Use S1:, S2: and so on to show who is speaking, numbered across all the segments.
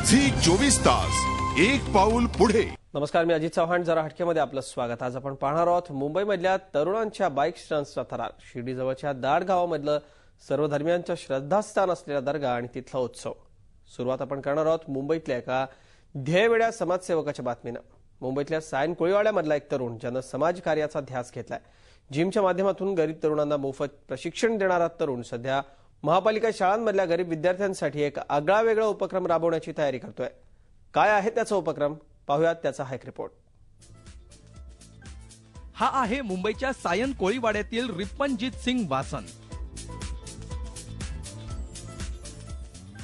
S1: Zee 24 तास एक पाऊल पुढे.
S2: नमस्कार, मी अजित चव्हाण. जरा हटकेमध्ये आपलं स्वागत. आज आपण पाहणार आहोत मुंबईमधल्या तरुणांच्या बाईक स्टंट्सचा थरार. शिर्डीजवळच्या दाड गावामधलं सर्वधर्मियांचं श्रद्धास्थान असलेला दर्गा आणि तिथला उत्सव. सुरुवात आपण करणार आहोत मुंबईतल्या एका ध्येयवेड्या समाजसेवकाच्या बातमीनं. मुंबईतल्या सायन कोळीवाड्यामधला एक तरुण ज्यानं समाजकार्याचा ध्यास घेतलाय. जिमच्या माध्यमातून गरीब तरुणांना मोफत प्रशिक्षण देणारा तरुण सध्या महापालिका शाळांमधल्या गरीब विद्यार्थ्यांसाठी एक आगळावेगळा उपक्रम राबवण्याची तयारी करतोय. काय आहे त्याचा उपक्रम, पाहूयात त्याचा हा एक रिपोर्ट.
S3: हा आहे मुंबईच्या सायन कोळीवाड्यातील रिप्पनजीत सिंग वासन.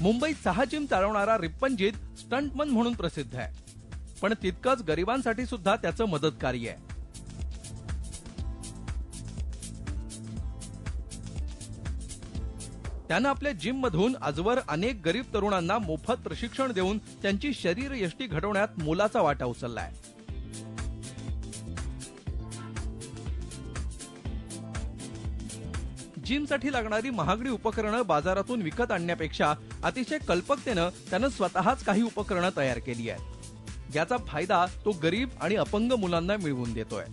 S3: मुंबईत 6 जिम चालवणारा रिप्पनजीत स्टंटमन म्हणून प्रसिद्ध आहे, पण तितकंच गरिबांसाठी सुद्धा त्याचं मदतकार्य आहे. त्यानं आपल्या जिम मधून आजवर अनेक गरीब तरुणांना मोफत प्रशिक्षण देऊन त्यांची शरीर यष्टी घडवण्यात मोलाचा वाटा उचललाय. जिमसाठी लागणारी महागडी उपकरणं बाजारातून विकत आणण्यापेक्षा अतिशय कल्पकतेनं त्यानं स्वतःच काही उपकरणं तयार केली आहेत, ज्याचा फायदा तो गरीब आणि अपंग मुलांना मिळवून देतोय.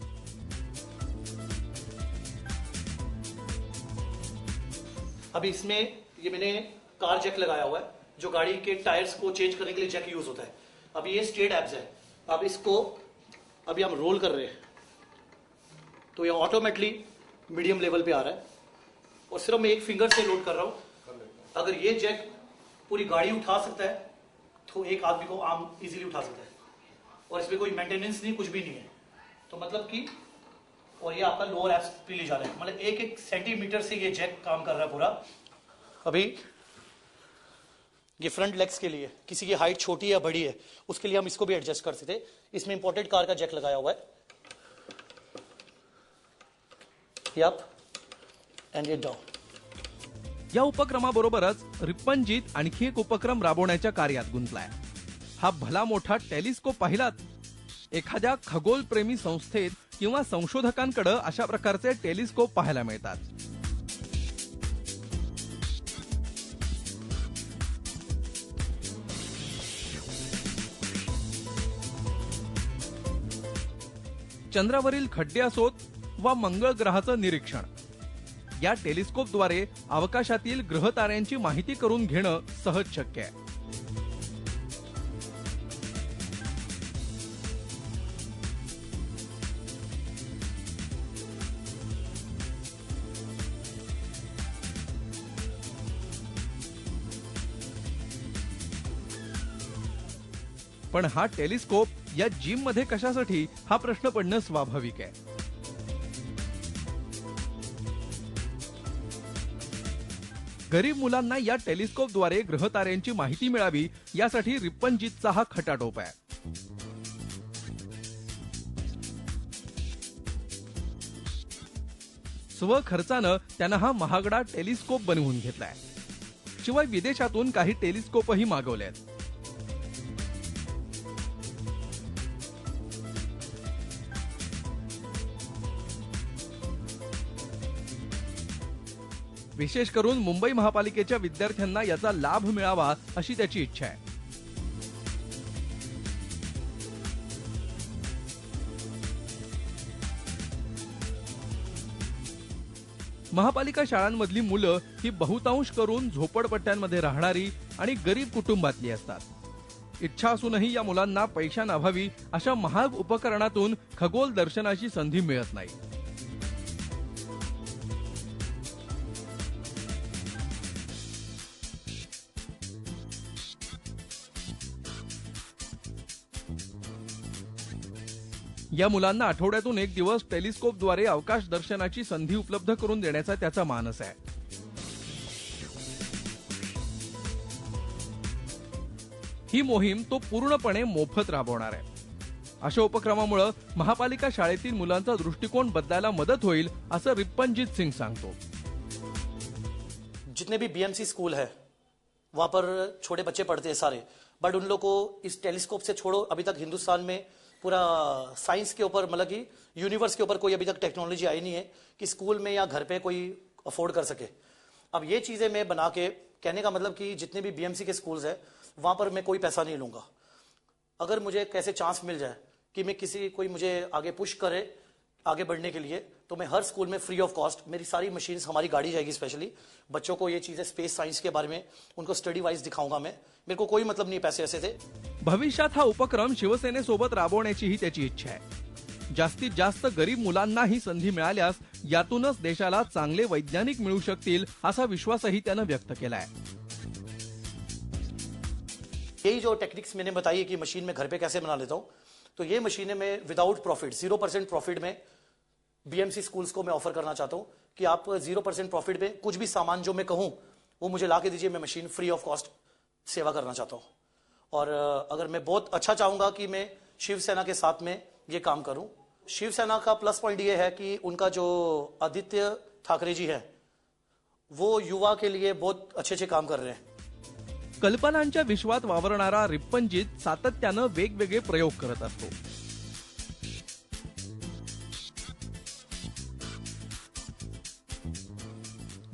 S4: अभी इसमें ये मैंने कार जैक लगाया हुआ है, जो गाड़ी के टायर्स को चेंज करने के लिए जैक यूज होता है. अभी ये स्ट्रेट एब्स है. अब इसको अभी हम रोल कर रहे हैं तो ये ऑटोमेटिकली मीडियम लेवल पे आ रहा है और सिर्फ मैं एक फिंगर से लोड कर रहा हूं. अगर ये जैक पूरी गाड़ी उठा सकता है तो एक आदमी को आम इजीली उठा सकता है और इसमें कोई मेंटेनेंस नहीं, कुछ भी नहीं है. तो मतलब कि और ये आपका लोअर एब्स पे ले जा रहा है, मतलब एक सेंटीमीटर से ये जैक काम कर रहा है पूरा. अभी ये फ्रंट लेग्स के लिए, किसी की हाइट छोटी या बड़ी है उसके लिए हम इसको भी एडजस्ट कर सकते. इसमें इंपोर्टेड कार का जैक लगाया हुआ है. ये अप एंड ये डाउन.
S3: या उपक्रमाबरोबरच रिप्पनजीत आणखी एक उपक्रम राबवण्याच्या कार्यात गुंतलाय. हा भला मोठा टेलिस्कोप पाहिलात? एखाद्या खगोलप्रेमी संस्थेत किंवा संशोधकांकडे अशा प्रकारचे टेलिस्कोप पाहायला मिळतात. चंद्रावरील खड्डे असोत वा मंगळ ग्रहाचं निरीक्षण, या टेलिस्कोपद्वारे अवकाशातील ग्रहताऱ्यांची माहिती करून घेणं सहज शक्य आहे. पण हा टेलिस्कोप या जिम मध्ये कशासाठी, हा प्रश्न पडणं स्वाभाविक आहे. गरीब मुलांना या टेलिस्कोपद्वारे ग्रहताऱ्यांची माहिती मिळावी यासाठी रिप्पनजीतचा हा खटाटोप आहे. स्वखर्चानं त्यानं हा महागडा टेलिस्कोप बनवून घेतलाय. शिवाय विदेशातून काही टेलिस्कोपही मागवलेत. विशेष करून मुंबई महापालिकेच्या विद्यार्थ्यांना याचा लाभ मिळावा अशी त्याची इच्छा आहे. महापालिका शाळांमधली मुलं ही बहुतांश करून झोपडपट्ट्यांमध्ये राहणारी आणि गरीब कुटुंबातली असतात. इच्छा असूनही या मुलांना पैशांअभावी अशा महाग उपकरणातून खगोल दर्शनाची संधी मिळत नाही. या मुलांना आठवड्यातून एक दिवस टेलिस्कोपद्वारे अवकाश दर्शनाची संधी उपलब्ध करून देण्याचा त्याचा मानस आहे. ही मोहीम तो पूर्णपणे मोफत राबवणार आहे. अशा उपक्रमामुळे महापालिका शाळेतील मुलांचा दृष्टिकोन बदलायला मदत होईल असं रिप्पनजीत सिंग सांगतो.
S4: जितने भी बीएमसी स्कूल है वहां पर छोटे बच्चे पढ़ते हैं सारे, बट उन लोग को इस टेलीस्कोप से छोड़ो, अभी तक हिंदुस्तान में पूरा साइंस के ऊपर, मतलब कि यूनिवर्स के ऊपर कोई अभी तक टेक्नोलॉजी आई नहीं है कि स्कूल में या घर पे कोई अफोर्ड कर सके. अब ये चीजें मैं बना के, कहने का मतलब कि जितने भी बीएमसी के स्कूल्स हैं वहां पर मैं कोई पैसा नहीं लूंगा। अगर मुझे कैसे चांस मिल जाए कि मैं कोई मुझे आगे पुश करे आगे बढ़ने के लिए, तो मैं हर स्कूल में फ्री ऑफ कॉस्ट मेरी सारी मशीन्स, हमारी गाड़ी जाएगी, स्पेशली बच्चों को ये चीजें स्पेस साइंस के बारे में उनको स्टडी वाइज दिखाऊंगा मैं। मेरे को कोई मतलब नहीं पैसे ऐसे थे।
S3: भविष्यात हा उपक्रम शिवसेनेसोबत राबवण्याचीही त्याची इच्छा आहे। जास्तीत जास्त गरीब मुलांना ही संधी मिळाल्यास यातूनच देशाला चांगले वैज्ञानिक मिळू शकतील असा विश्वासही त्यानं व्यक्त केलाय।
S4: यही जो टेक्निक्स मैंने बताई है कि मशीन में घर पे कैसे बना लेता हूं, तो ये मशीनें मैं विदाउट प्रॉफिट 0% प्रॉफिट में बीएमसी स्कूल्स को मैं ऑफर करना चाहता हूं कि आप 0% प्रॉफिट में कुछ भी सामान जो मैं कहूं वो मुझे ला के दीजिए, मैं मशीन फ्री ऑफ कॉस्ट सेवा करना चाहता हूं। और अगर मैं बहुत अच्छा चाहूंगा कि मैं शिवसेना के साथ में ये काम करूं। शिवसेना का प्लस पॉइंट ये है कि उनका जो आदित्य ठाकरे जी है वो युवा के लिए बहुत अच्छे काम कर रहे हैं।
S3: कल्पनांच्या विश्वात वावरणारा रिप्पंजित सातत्यानं वेगवेगळे प्रयोग करत असतो।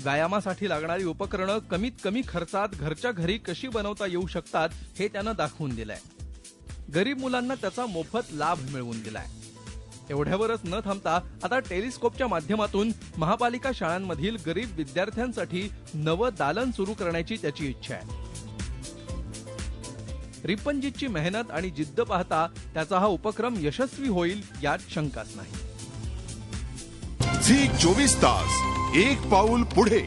S3: व्यायामासाठी लागणारी उपकरणं कमीत कमी खर्चात घरच्या घरी कशी बनवता येऊ शकतात हे त्यानं दाखवून दिलंय। गरीब मुलांना त्याचा मोफत लाभ मिळवून दिलाय। एवढ्यावरच न थांबता आता टेलिस्कोपच्या माध्यमातून महापालिका शाळांमधील गरीब विद्यार्थ्यांसाठी नवं दालन सुरू करण्याची त्याची इच्छा आहे। रिप्पंजितची मेहनत आणि जिद्द पाहता त्याचा हा उपक्रम यशस्वी होईल यात शंकाच नाही।
S1: झी 24 तास, एक पाऊल पुढे।